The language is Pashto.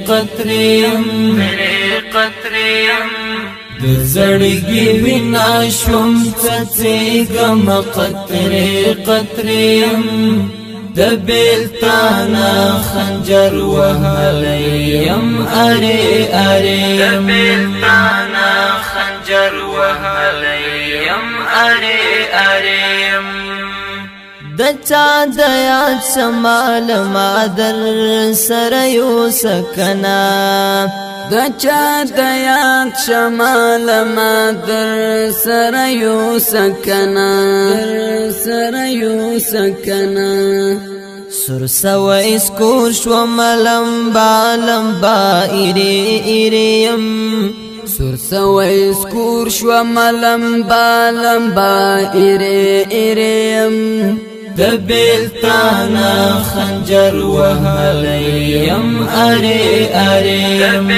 قطرې يم د زړګي وینا شوم څڅېږم قطرې يم د بیلتانا خنجر وهلی یم اره یم د بیلتانا خنجر وهلی یم اره یم د چا د یاد شمال مادر سره یو سکنا د چا د یاد شمال مادر سره یو سکنا سر سوا اسکور شو لمبا ایری یم سر سوا اسکور شو لمبا ایری یم د بیلتانا خنجر وهلی یم اره یم